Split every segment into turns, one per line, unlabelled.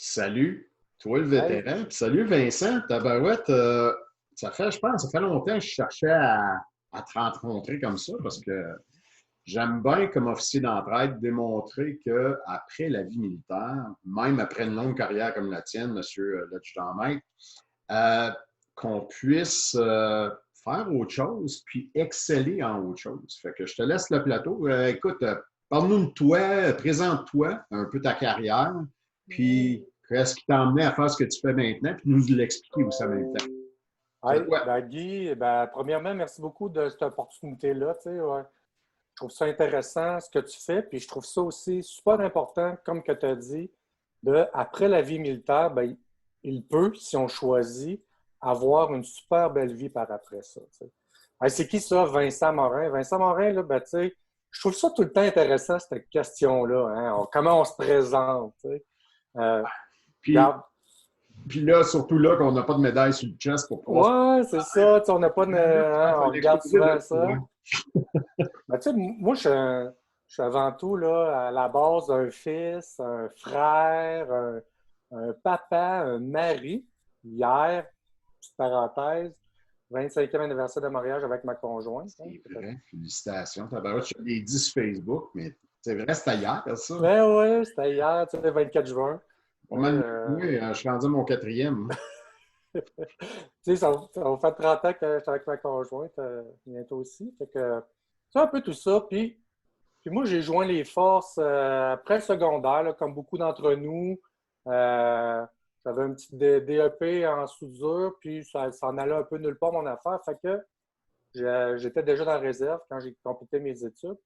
Salut, toi le
Hey,
vétéran. Puis salut Vincent, tabarouette, je pense, ça fait longtemps que je cherchais à te rencontrer comme ça parce que j'aime bien, comme officier d'entraide, démontrer qu'après la vie militaire, même après une longue carrière comme la tienne, monsieur l'adjudant-maître, euh, qu'on puisse faire autre chose puis exceller en autre chose. Fait que je te laisse le plateau. Écoute, parle-nous de toi, présente-toi un peu ta carrière, puis qu'est-ce qui t'a emmené à faire ce que tu fais maintenant, puis nous l'expliquer aussi en même temps. C'est
hey,
quoi?
Guy, premièrement, merci beaucoup de cette opportunité-là. Tu sais, ouais. Je trouve ça intéressant ce que tu fais, puis je trouve ça aussi super important, comme que tu as dit, après la vie militaire, il peut, si on choisit, avoir une super belle vie par après ça. Tu sais. Hey, c'est qui ça, Vincent Morin? Vincent Morin, là, tu sais, je trouve ça tout le temps intéressant, cette question-là. Hein? Comment on se présente? Tu sais.
Puis,
Regarde,
puis là, surtout là, qu'on n'a pas de médaille sur le chest pour pouvoir se
ouais, c'est ça. Tu sais, on n'a pas de.
là,
Hein,
il
on
faut
regarde
l'exposer
souvent
de
ça.
toi.
Tu sais, moi, je suis avant tout là, à la base un fils, un frère, un papa, un mari. Hier, petite parenthèse, 25e anniversaire de mariage avec ma conjointe. Hein.
C'est vrai, félicitations. Tabarouette, je l'ai dit sur Facebook, mais c'est vrai, c'était hier, ça.
Ouais, ouais, c'était hier, tu sais, le 24 juin.
Pas
Ouais,
mal mieux que moi, je suis rendu à mon quatrième.
tu sais, ça va faire 30 ans que je suis avec ma conjointe, bientôt aussi. Fait que c'est un peu tout ça. Puis moi, j'ai joint les forces après le secondaire, là, comme beaucoup d'entre nous. Euh, J'avais un petit DEP en soudure, puis ça en allait un peu nulle part mon affaire. Fait que j'étais déjà dans la réserve quand j'ai complété mes études.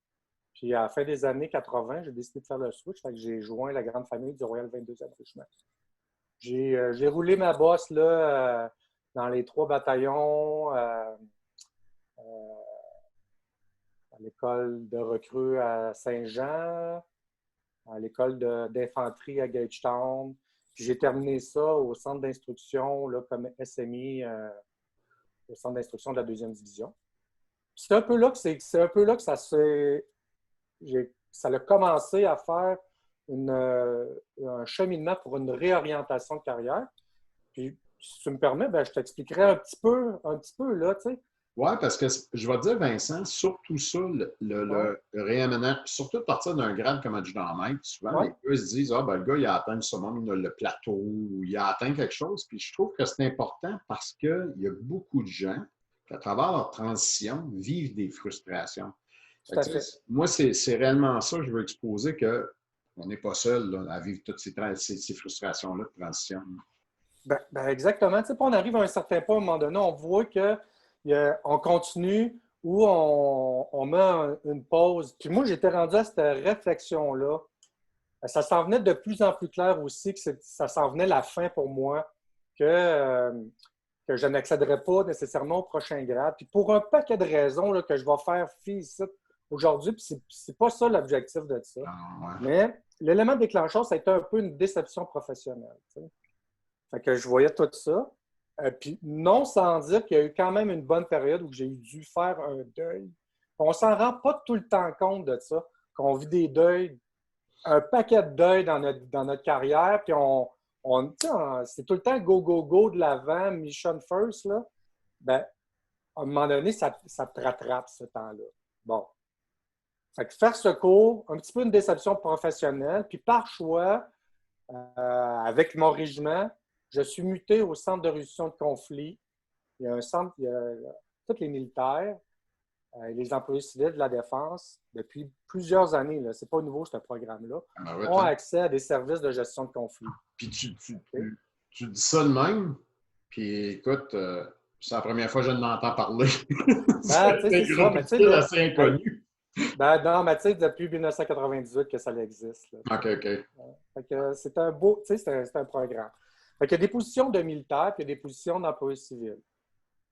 Puis à la fin des années 80, j'ai décidé de faire le switch. Fait que j'ai joint la grande famille du Royal 22e Régiment. J'ai roulé ma bosse là, dans les trois bataillons, à l'école de recrues à Saint-Jean, à l'école d'infanterie à Gagetown. Puis j'ai terminé ça au centre d'instruction là, comme SMI au centre d'instruction de la deuxième division. C'est un peu là que c'est un peu là que ça a commencé à faire un cheminement pour une réorientation de carrière. Puis si tu me permets, je t'expliquerai un petit peu là, tu sais.
Oui, parce que je vais te dire, Vincent, surtout ça,
Ouais,
le réaménagement, surtout à partir d'un grade comme adjudant-maître, souvent
ouais,
les gars se disent, ah, ben, le gars, il a atteint le summum, le plateau, ou il a atteint quelque chose. Puis je trouve que c'est important parce qu'il y a beaucoup de gens qui, à travers leur transition, vivent des frustrations. Fait
tout à
que,
fait.
moi, c'est réellement ça que je veux exposer, qu'on n'est pas seul là, à vivre toutes ces frustrations-là de transition.
Exactement. Tu sais, puis on arrive à un certain point, à un moment donné, on voit on continue ou on met une pause. Puis moi, j'étais rendu à cette réflexion-là. Ça s'en venait de plus en plus clair aussi que ça s'en venait la fin pour moi, que je n'accéderais pas nécessairement au prochain grade. Puis pour un paquet de raisons là, que je vais faire fi ici aujourd'hui, puis c'est pas ça l'objectif de ça.
Ah, ouais.
Mais l'élément déclencheur, ça a été un peu une déception professionnelle. Tu sais. Fait que je voyais tout ça. Puis non sans dire qu'il y a eu quand même une bonne période où j'ai dû faire un deuil. On s'en rend pas tout le temps compte de ça, qu'on vit des deuils, un paquet de deuils dans notre carrière, puis c'est tout le temps go, go, go de l'avant, mission first, là. Ben, à un moment donné, ça te rattrape ce temps-là. Bon. Fait que faire ce cours, un petit peu une déception professionnelle, puis par choix, avec mon régiment, je suis muté au centre de résolution de conflits. Il y a un centre, il y a tous les militaires, les employés civils de la défense, depuis plusieurs années, ce n'est pas nouveau ce programme-là,
Ah, ben, ouais,
ont accès à des services de gestion de conflits.
puis
Okay?
tu dis ça de même, puis écoute, c'est la première fois que je n'entends parler.
Ben, tu sais,
C'est
c'est
un
ça,
groupe
mais tu sais,
utile
là,
assez inconnu.
non, mais tu sais, depuis 1998 que ça existe. Là,
OK, OK.
fait que c'est un beau, tu sais, c'est un programme. Fait qu'il y a des positions de militaires, puis il y a des positions d'employés civils.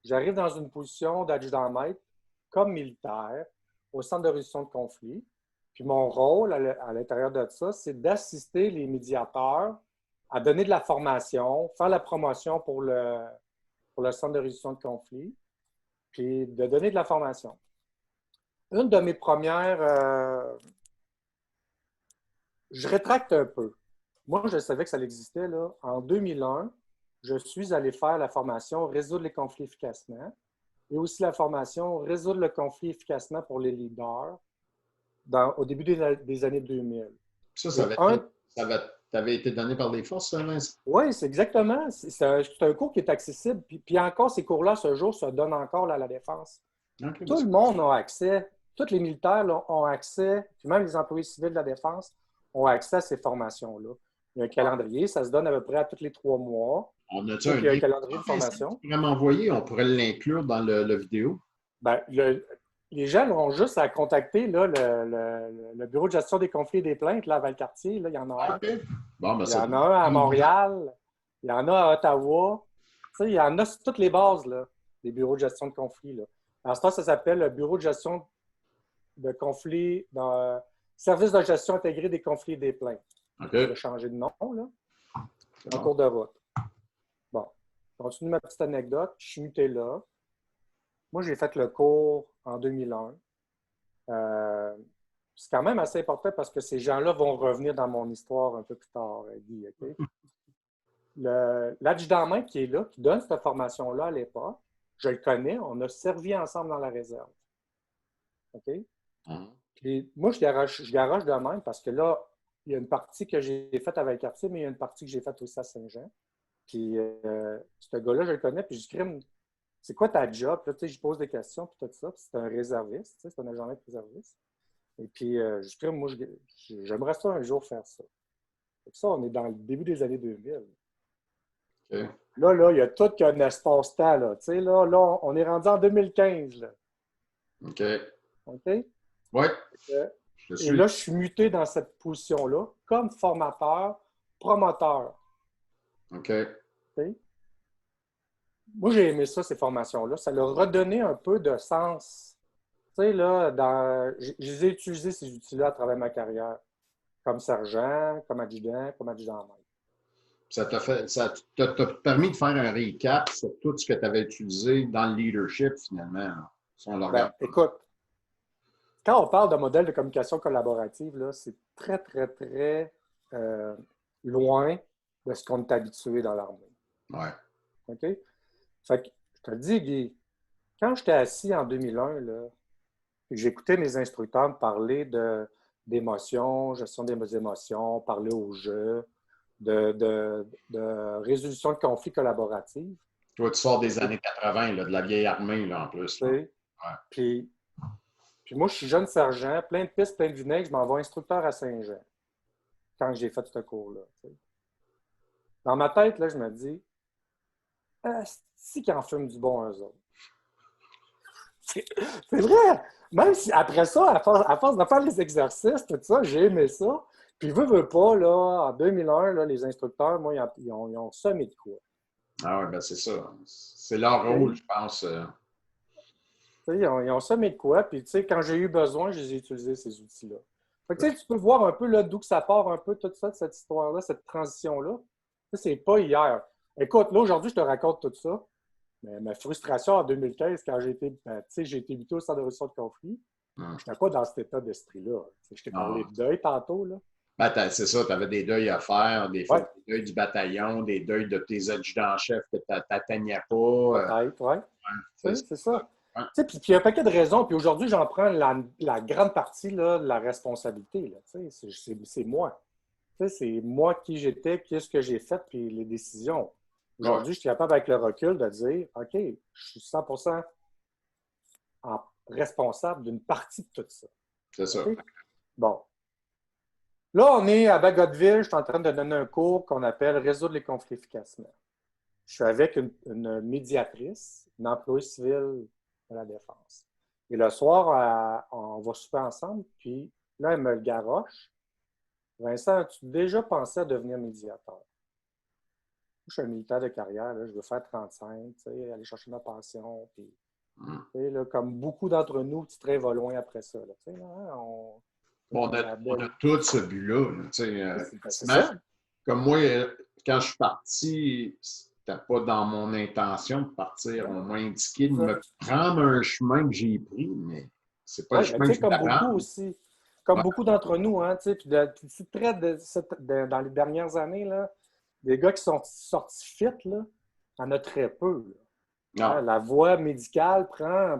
J'arrive dans une position d'adjudant-maître comme militaire au centre de résolution de conflit. Puis mon rôle à l'intérieur de ça, c'est d'assister les médiateurs à donner de la formation, faire la promotion pour le centre de résolution de conflit, puis de donner de la formation. Une de mes premières, je rétracte un peu. moi, je savais que ça existait. Là. En 2001, je suis allé faire la formation Résoudre les conflits efficacement et aussi la formation Résoudre le conflit efficacement pour les leaders au début des années 2000.
Ça
Et un,
t'avait été donné par des forces, ça, Vincent?
Oui, c'est exactement. C'est un cours qui est accessible. Puis encore, ces cours-là, ce jour, se donnent encore là, à la défense.
OK,
Tout le monde a accès. Tous les militaires là, ont accès, puis même les employés civils de la défense ont accès à ces formations-là. Il y a un calendrier, ça se donne à peu près à tous les 3 mois.
On a-tu
Donc,
un
il y a un
lien?
calendrier de
Vincent,
formation.
tu pourrais m'envoyer, on pourrait l'inclure dans le vidéo.
Ben, les gens auront juste à contacter là, le Bureau de gestion des conflits et des plaintes là, à Valcartier. Là, il y en a un.
OK. Bon, ben,
Il y en a un à Montréal. Il y en a à Ottawa. Tu sais, il y en a sur toutes les bases là, des bureaux de gestion de conflits. Là. En ce temps, ça s'appelle le Bureau de gestion de conflits, dans Service de gestion intégrée des conflits et des plaintes.
OK.
Je vais changer de nom là, en cours de route. Bon, je continue ma petite anecdote. Je suis muté là. Moi, j'ai fait le cours en 2001. C'est quand même assez important parce que ces gens-là vont revenir dans mon histoire un peu plus tard, Guy. Okay? L'adjudant-maître qui est là, qui donne cette formation-là à l'époque, je le connais, on a servi ensemble dans la réserve. OK? Puis moi, je garoche de même parce que là, il y a une partie que j'ai faite à Valcartier, mais il y a une partie que j'ai faite aussi à Saint-Jean. Puis ce gars-là, je le connais, puis je dis, c'est quoi ta job? Puis là, je pose des questions, puis tout ça. Puis c'est un réserviste, c'est un agent de réserviste. Et puis, je dis, moi, j'aimerais ça un jour faire ça. Et ça, on est dans le début des années 2000.
Okay.
Là, il y a tout qu'un espace-temps. Là, là, on est rendu en 2015. Là.
OK.
OK?
Oui.
Et là, je suis muté dans cette position-là comme formateur, promoteur.
OK.
Okay? Moi, j'ai aimé ça, ces formations-là. Ça leur a redonné un peu de sens. Tu sais, là, j'ai utilisé ces outils-là à travers ma carrière, comme sergent, comme adjudant-maître.
Ça t'a permis de faire un recap sur tout ce que tu avais utilisé dans le leadership, finalement. Si on le regarde.
Écoute, quand on parle de modèle de communication collaborative, là, c'est très, très, très loin de ce qu'on est habitué dans l'armée.
Ouais.
OK? Fait que, je te le dis, Guy, quand j'étais assis en 2001, là, j'écoutais mes instructeurs me parler d'émotions, gestion des émotions, parler au jeu, de résolution de conflits collaboratifs.
Toi, tu sors des années 80, là, de la vieille armée, là, en plus. Là. Ouais.
Puis moi, je suis jeune sergent, plein de pistes, plein de vinaigre, je m'envoie instructeur à Saint-Jean quand j'ai fait ce cours-là. T'sais. Dans ma tête, là, je me dis, si qu'ils en fument du bon, eux autres. C'est vrai! Même si après ça, à force de faire les exercices, tout ça, j'ai aimé ça. Puis, veux pas, là, en 2001, là, les instructeurs, moi, ils ont semé de quoi.
Ah oui, ben c'est ça. C'est leur rôle, je pense.
Ils ont semé de quoi, puis tu sais, quand j'ai eu besoin, je les ai utilisés, ces outils-là. Fait que, tu peux voir un peu d'où que ça part, un peu tout ça, cette histoire-là, cette transition-là. C'est pas hier. Écoute, là, aujourd'hui, je te raconte tout ça. Mais ma frustration en 2015, quand j'ai été muté au centre de résolution de conflit, je n'étais pas dans cet état d'esprit-là. Je t'ai parlé de deuil tantôt. Là.
Ben, c'est ça, tu avais des deuils à faire, des deuils du bataillon, des deuils de tes adjudants-chefs que tu n'atteignais pas.
Peut-être, oui. C'est ça. Ouais. Puis il y a un paquet de raisons. Puis aujourd'hui, j'en prends la grande partie là, de la responsabilité. Là, c'est moi. C'est moi qui j'étais, qu'est-ce que j'ai fait, puis les décisions. Aujourd'hui, je suis capable, avec le recul, de dire OK, je suis 100% responsable d'une partie de tout ça.
C'est ça.
Okay? Bon. Là, on est à Bagotville. Je suis en train de donner un cours qu'on appelle Résoudre les conflits efficacement. Je suis avec une médiatrice, une employée civile de la défense. Et le soir, on va souper ensemble, puis là, elle me le garoche. Vincent, as-tu déjà pensé à devenir médiateur? Je suis un militaire de carrière, là, je veux faire 35, aller chercher ma pension. Puis, là, comme beaucoup d'entre nous, petit train va loin après ça. Là,
on a tout ce but-là. Comme moi, quand je suis parti, c'était pas dans mon intention de partir. On m'a indiqué de me prendre un chemin que j'ai pris, mais c'est pas le chemin que je
comme beaucoup aussi. comme
Ouais.
beaucoup d'entre nous, hein, tu sais, puis près dans les dernières années, là, des gars qui sont sortis fit, là, il y en a très peu. Là. Hein,
Non.
la voie médicale prend.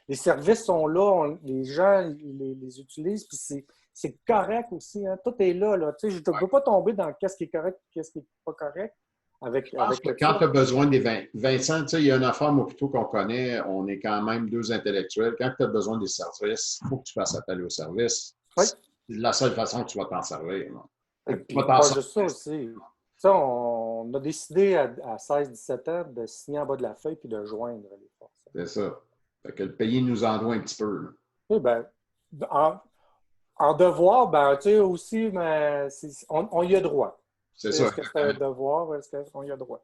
Les services sont là, les gens les utilisent, puis c'est correct aussi. Hein, tout est là. Là. Tu sais, je ne
Ouais.
peux pas tomber dans qu'est-ce qui est correct et qu'est-ce qui n'est pas correct
Je pense
avec
que
tout
quand tu as
ça.
besoin des Vincent, tu sais, il y a une affaire, moi, plutôt qu'on connaît, on est quand même deux intellectuels. Quand tu as besoin des services, il faut que tu fasses appel aux services.
Oui.
C'est la seule façon que tu vas t'en servir. Là. Fait
Et
que tu vas
puis,
t'en
pas
sortir.
juste ça aussi. Ça, on a décidé à 16-17 ans de signer en bas de la feuille puis de joindre les forces.
C'est ça. Fait que le pays nous en doit un petit peu. Là.
Eh ben, en, en devoir, ben, tu sais, aussi, mais on y a droit.
C'est ça,
Est-ce que c'est un
exactement.
devoir ou est-ce qu'on y a droit?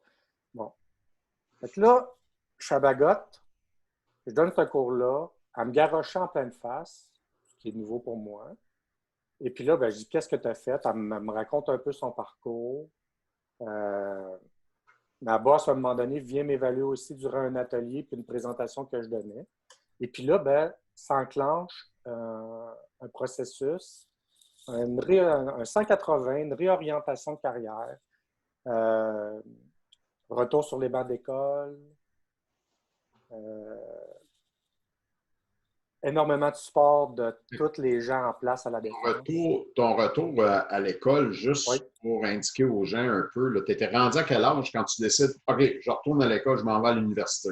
Bon. Fait que là, je suis à Bagotte, je donne ce cours-là, à me garrocher en pleine face, ce qui est nouveau pour moi. Et puis là, ben, je dis, qu'est-ce que tu as fait? Elle me raconte un peu son parcours. Ma boss, à un moment donné, vient m'évaluer aussi durant un atelier puis une présentation que je donnais. Et puis là, ben, s'enclenche un processus, un 180, une réorientation de carrière, euh, retour sur les bancs d'école, euh, énormément de support de tous les gens en place à la défense.
Ton retour à l'école,
Oui.
juste pour indiquer aux gens un peu, tu étais rendu à quel âge quand tu décides, OK, je retourne à l'école, je m'en vais à l'université?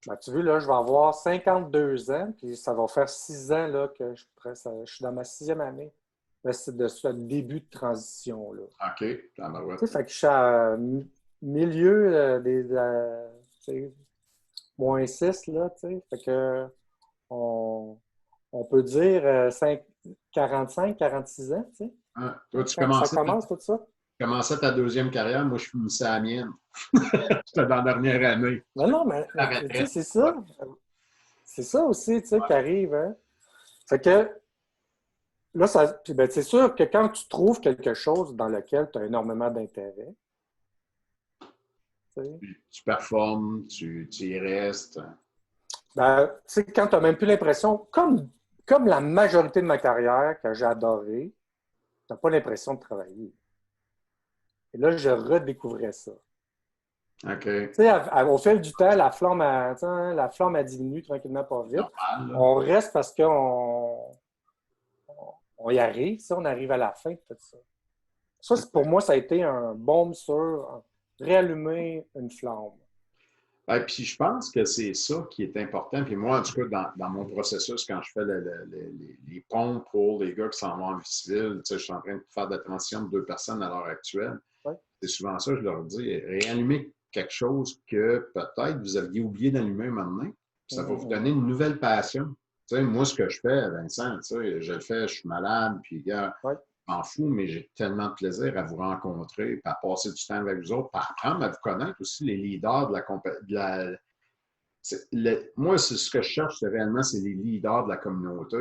Ben, tu vois, là, je vais avoir 52 ans, puis ça va faire 6 ans là, que je suis dans ma 6e année de ce début de transition-là.
OK, tabarouette.
Tu sais, fait que je suis à milieu tu sais, -6, là, tu sais. Fait que on, on peut dire 45, 46 ans, tu sais.
Hein? Toi,
Ça commence tout ça.
tu commençais ta deuxième carrière, moi, je finissais la mienne. J'étais dans la dernière année.
Mais non,
La
mais tu sais,
retraite.
c'est ça. C'est ça aussi, tu sais, qui arrive, hein. Fait que là, puis ben, c'est sûr que quand tu trouves quelque chose dans lequel tu as énormément d'intérêt, tu sais,
Tu performes, tu y restes.
ben, tu sais, quand tu n'as même plus l'impression, comme la majorité de ma carrière que j'ai adoré, tu n'as pas l'impression de travailler. Et là, je redécouvrais ça.
OK.
Tu sais, au fil du temps, tu sais, hein, la flamme a diminué tranquillement, pas vite.
Normal, là.
On reste parce qu'on y arrive, ça, on arrive à la fin de tout ça. Ça, pour moi, ça a été un baume sur réallumer une flamme.
Ben, puis je pense que c'est ça qui est important. Puis moi, en tout cas, dans mon processus, quand je fais les ponts pour les gars qui s'en vont en vie civile, tu sais, je suis en train de faire de la transition de deux personnes à l'heure actuelle.
Ouais.
C'est souvent ça, je leur dis, réanimer quelque chose que peut-être vous aviez oublié d'allumer maintenant. Ça va vous donner une nouvelle passion. Tu sais, moi, ce que je fais, Vincent, tu sais, je le fais, je suis malade, puis gars,
Ouais.
je m'en fous, mais j'ai tellement de plaisir à vous rencontrer, puis à passer du temps avec vous autres, puis à apprendre à vous connaître aussi les leaders de la compagnie. Moi, c'est ce que je cherche, c'est réellement, c'est les leaders de la communauté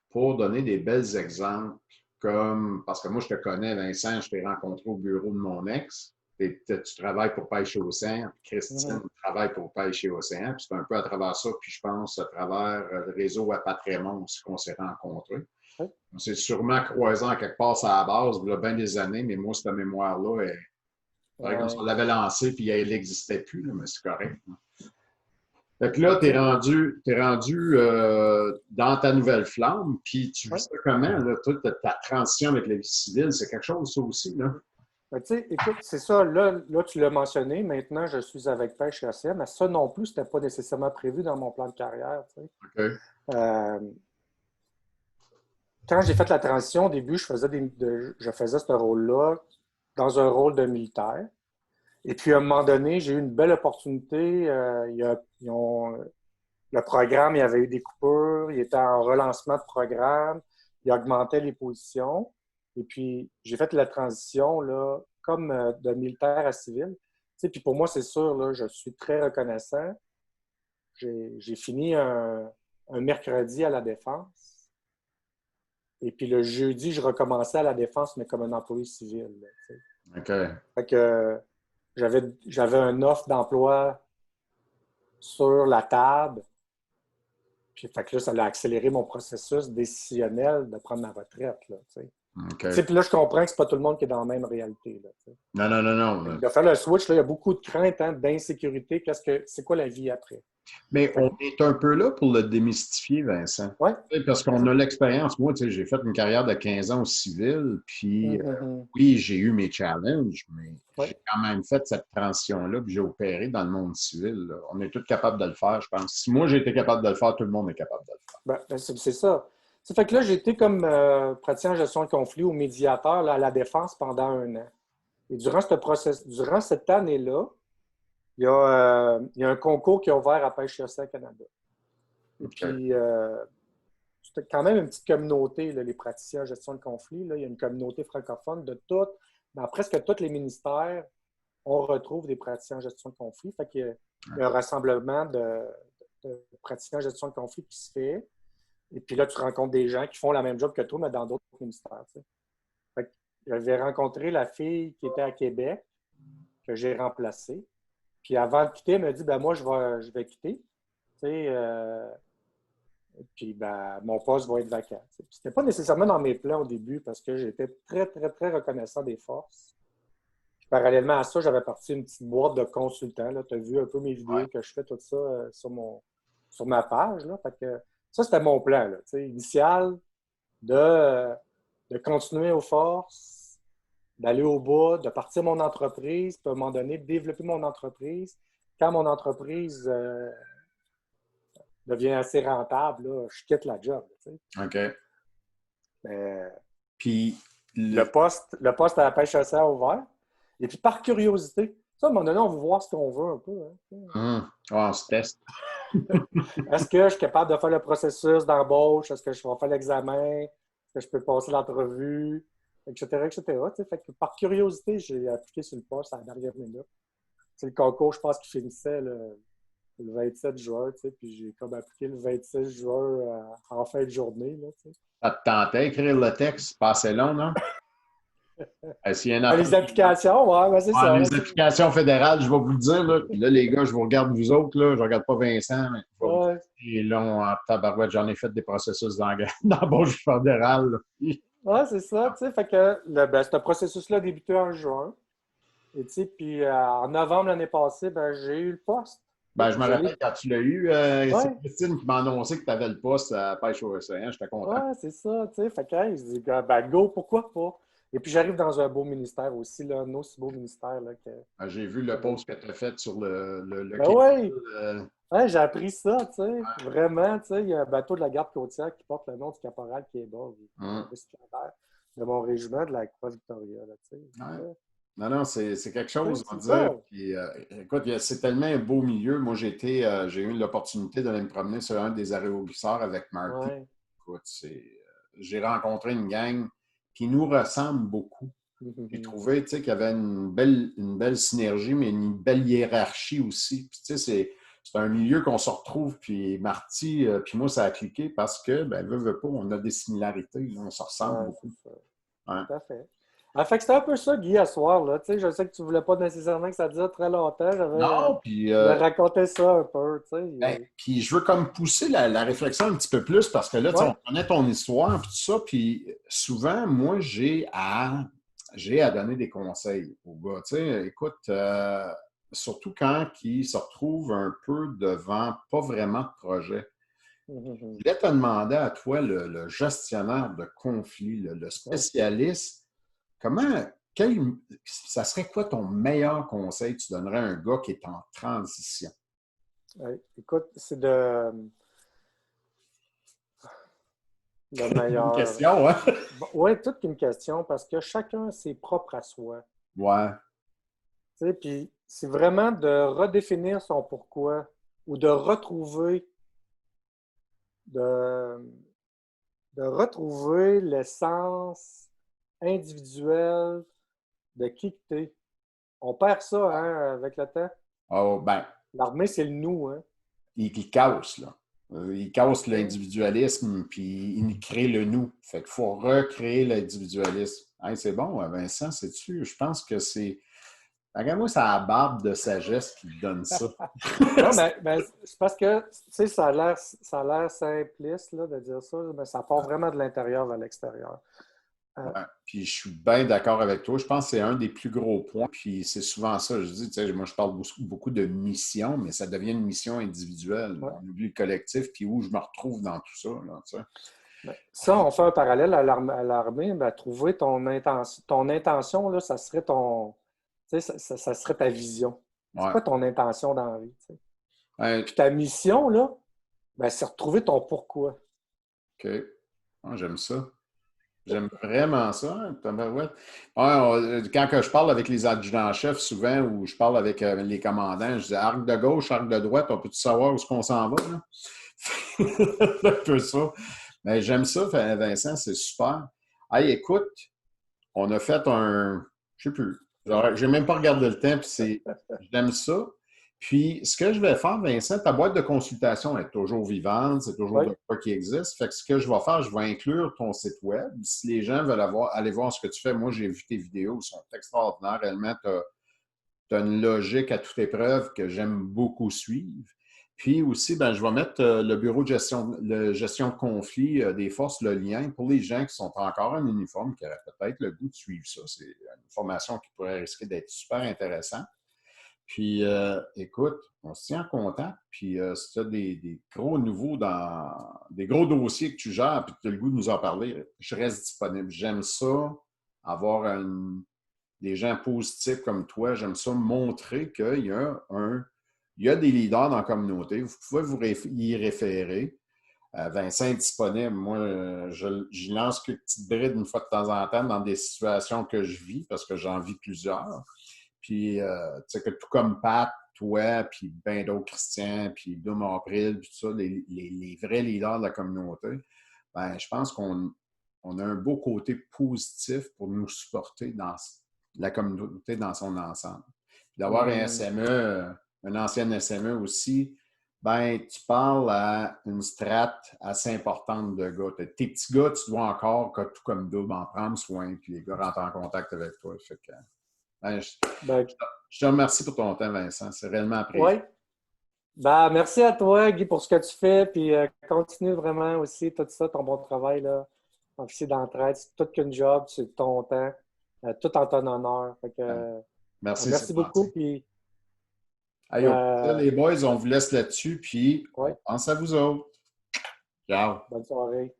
pour donner des bels exemples, comme, parce que moi, je te connais, Vincent, je t'ai rencontré au bureau de mon ex, et tu travailles pour Pêche Océan, puis Christine travaille pour Pêche Océan, puis c'est un peu à travers ça, puis je pense à travers le réseau à Patrémont aussi qu'on s'est rencontrés.
Ouais.
On s'est sûrement croisés en quelque part à la base, il y a bien des années, mais moi, cette mémoire-là, c'est vrai qu'on l'avait lancée, puis elle n'existait plus, là, mais c'est correct. Fait que là, t'es rendu dans ta nouvelle flamme, puis tu vis ça comment, là, toute ta transition avec la vie civile, c'est quelque chose, ça aussi, là?
Ben, tu sais, écoute, c'est ça, là, tu l'as mentionné, maintenant je suis avec Pêche Océan, mais ça non plus, c'était pas nécessairement prévu dans mon plan de carrière. Tu sais.
OK.
Quand j'ai fait la transition, au début, je faisais ce rôle-là dans un rôle de militaire. Et puis, à un moment donné, j'ai eu une belle opportunité. Le programme, il y avait eu des coupures, il était en relancement de programme, il augmentait les positions. Et puis, j'ai fait la transition là, comme de militaire à civil. Tu sais, puis pour moi, c'est sûr, là, je suis très reconnaissant. J'ai fini un mercredi à la Défense. Et puis le jeudi, je recommençais à la Défense, mais comme un employé civil. Là, tu sais.
OK.
Fait que j'avais une offre d'emploi sur la table. Puis, fait que là, ça a accéléré mon processus décisionnel de prendre ma retraite, là, tu sais.
OK.
Puis là, je comprends que c'est pas tout le monde qui est dans la même réalité, là, tu sais.
Non, non, non, non.
De faire le switch, là, il y a beaucoup de craintes, hein, d'insécurité. C'est quoi la vie après?
Mais on est un peu là pour le démystifier, Vincent.
Ouais.
Parce qu'on a l'expérience. Moi, j'ai fait une carrière de 15 ans au civil, puis oui, j'ai eu mes challenges, mais j'ai quand même fait cette transition-là, puis j'ai opéré dans le monde civil. Là. On est tous capables de le faire, je pense. Si moi, j'ai été capable de le faire, tout le monde est capable de le faire.
Ben, c'est ça. Ça fait que là, j'ai été comme praticien en gestion de conflit ou médiateur là, à la défense pendant 1 an. Et durant cette année-là, il y a un concours qui est ouvert à Pêche Chassé Canada. Et puis, c'est quand même une petite communauté, là, les praticiens en gestion de conflit. Là. Il y a une communauté francophone dans presque tous les ministères, on retrouve des praticiens en gestion de conflit. Fait qu'il y a un rassemblement de praticiens en gestion de conflit qui se fait. Et puis là, tu rencontres des gens qui font la même job que toi, mais dans d'autres ministères. Tu sais. Fait que j'avais rencontré la fille qui était à Québec, que j'ai remplacée. Puis avant de quitter, elle m'a dit, ben moi, je vais quitter. Tu sais, puis ben, mon poste va être vacant. Tu sais. C'était pas nécessairement dans mes plans au début parce que j'étais très, très, très reconnaissant des forces. Puis, parallèlement à ça, j'avais parti une petite boîte de consultants. Tu as vu un peu mes vidéos que je fais, tout ça sur ma page. Là. Fait que, ça, c'était mon plan là, initial de continuer aux forces, d'aller au bout, de partir mon entreprise, puis à un moment donné, de développer mon entreprise. Quand mon entreprise devient assez rentable, là, je quitte la job.
OK.
Mais,
puis
le poste à la pêche chassée a ouvert. Et puis, par curiosité, ça, à un moment donné, on veut voir ce qu'on veut un peu. Hein.
On se teste.
Est-ce que je suis capable de faire le processus d'embauche? Est-ce que je vais faire l'examen? Est-ce que je peux passer l'entrevue? Etc., etc. Fait que par curiosité, j'ai appliqué sur le poste à la dernière minute. C'est le concours, je pense, qui finissait le 27 juin, puis j'ai comme appliqué le 26 juin en fin de journée. Là,
ça te tentait d'écrire le texte? Pas assez long, non?
Les applications, ouais, c'est ça.
Les applications fédérales, je vais vous le dire. Là, puis là, les gars, je vous regarde vous autres. Là, je ne regarde pas Vincent, mais c'est long en tabarouette. J'en ai fait des processus d'embauche fédérale.
Oui, c'est ça. Fait que ce processus-là a débuté en juin. Et puis en novembre l'année passée, j'ai eu le poste.
Je me rappelle quand tu l'as eu, c'est Christine qui m'a annoncé que tu avais le poste à Pêche au Océan. J'étais content.
Oui, c'est ça. Fait que je dis, go, pourquoi pas? Et puis j'arrive dans un beau ministère aussi, là, un aussi beau ministère. Là, que...
J'ai vu le post que tu as fait sur le
oui! J'ai appris ça, tu sais. Vraiment, tu sais, il y a un bateau de la garde côtière qui porte le nom du caporal Québor, de mon régiment de la Croix-Victoria, tu sais.
Non, c'est quelque chose, on va dire. Puis, écoute, c'est tellement un beau milieu. Moi, j'ai eu l'opportunité d'aller me promener sur un des aéroglisseurs avec Marty.
Ouais.
Écoute, j'ai rencontré une gang qui nous ressemble beaucoup. J'ai trouvé qu'il y avait une belle synergie, mais une belle hiérarchie aussi. Puis, c'est un milieu qu'on se retrouve. Puis Marty, puis moi, ça a cliqué parce que, veut pas, on a des similarités. Là, on se ressemble beaucoup.
Tout à fait. Fait que c'était un peu ça, Guy, à soir. Là. Je sais que tu ne voulais pas nécessairement que ça dure très longtemps.
Non, puis...
raconter ça un peu,
puis je veux comme pousser la réflexion un petit peu plus parce que là, on connaît ton histoire puis tout ça. Puis souvent, moi, j'ai à donner des conseils aux gars. Écoute, surtout quand ils se retrouvent un peu devant pas vraiment de projet. Je voulais te demander à toi, le gestionnaire de conflit, le spécialiste, ça serait quoi ton meilleur conseil que tu donnerais à un gars qui est en transition?
Écoute, c'est le meilleur.
Une question, hein?
Oui, toute une question parce que chacun c'est propre à soi.
Ouais.
Puis c'est vraiment de redéfinir son pourquoi ou de retrouver l'essence individuelle de qui tu es. On perd ça avec le temps.
Oh,
l'armée, c'est le nous. Hein?
Il casse, là. Il casse l'individualisme, puis il crée le nous. Fait qu'il faut recréer l'individualisme. C'est bon, Vincent, sais-tu? Je pense que c'est Regarde-moi, c'est la barbe de sagesse qui te donne ça.
Non, mais c'est parce que, tu sais, ça a l'air simpliste là, de dire ça, mais ça part vraiment de l'intérieur vers l'extérieur.
Ouais. Puis je suis bien d'accord avec toi. Je pense que c'est un des plus gros points. Puis c'est souvent ça. Je dis, tu sais, moi, je parle beaucoup de mission, mais ça devient une mission individuelle.
Ouais.
On oublie le collectif, puis où je me retrouve dans tout ça. Là, tu sais.
Ça, on fait un parallèle à l'armée. Ben, trouver ton intention, là, ça serait tu sais, ça serait ta vision. C'est
Ouais.
quoi ton intention dans la vie? Tu sais?
Ouais,
Puis ta mission, là, ben, c'est retrouver ton pourquoi.
OK. Ah, j'aime ça. J'aime vraiment ça, hein, tabarouette. Ouais, quand que je parle avec les adjudants-chefs, souvent, ou je parle avec les commandants, je dis arc de gauche, arc de droite, on peut-tu savoir où est-ce qu'on s'en va, là? Un peu ça. Mais j'aime ça, Vincent, c'est super. Hey, écoute, on a fait je sais plus. J'ai même pas regardé le temps, puis j'aime ça. Puis, ce que je vais faire, Vincent, ta boîte de consultation est toujours vivante, c'est toujours
Oui.
de quoi qui existe. Fait que ce que je vais faire, je vais inclure ton site web. Si les gens veulent aller voir ce que tu fais, moi, j'ai vu tes vidéos, elles sont extraordinaires. Réellement, tu as une logique à toute épreuve que j'aime beaucoup suivre. Puis aussi, ben, je vais mettre le bureau de gestion de conflit des forces, le lien, pour les gens qui sont encore en uniforme, qui auraient peut-être le goût de suivre ça. C'est une formation qui pourrait risquer d'être super intéressante. Puis, écoute, on se tient en contact. Puis, si tu as des gros nouveaux des gros dossiers que tu gères, puis que tu as le goût de nous en parler, je reste disponible. J'aime ça, avoir des gens positifs comme toi. J'aime ça montrer qu'il y a des leaders dans la communauté. Vous pouvez y référer. Vincent est disponible. Moi, je lance quelques petites brides une fois de temps en temps dans des situations que je vis, parce que j'en vis plusieurs. Puis, tu sais, que tout comme Pat, toi, puis ben d'autres Christian, puis Dom April, puis tout ça, les vrais leaders de la communauté, ben, je pense qu'on a un beau côté positif pour nous supporter dans la communauté dans son ensemble. Puis d'avoir un SME, un ancien SME aussi, ben, tu parles à une strate assez importante de gars. Tes petits gars, tu dois encore, tout comme Dom, en prendre soin, puis les gars rentrent en contact avec toi. Fait que, ben,
Ben,
je te remercie pour ton temps, Vincent. C'est réellement apprécié.
oui. Ben, merci à toi, Guy, pour ce que tu fais. Puis continue vraiment aussi tout ça, ton bon travail, là. Officier d'entraide, c'est tout qu'une job, c'est ton temps, tout en ton honneur. Fait que,
Merci,
merci
c'est
beaucoup.
gentil.
Puis,
Allez, au plaisir, les boys, on vous laisse là-dessus, puis
ouais,
on pense à vous autres. Ciao.
bonne soirée.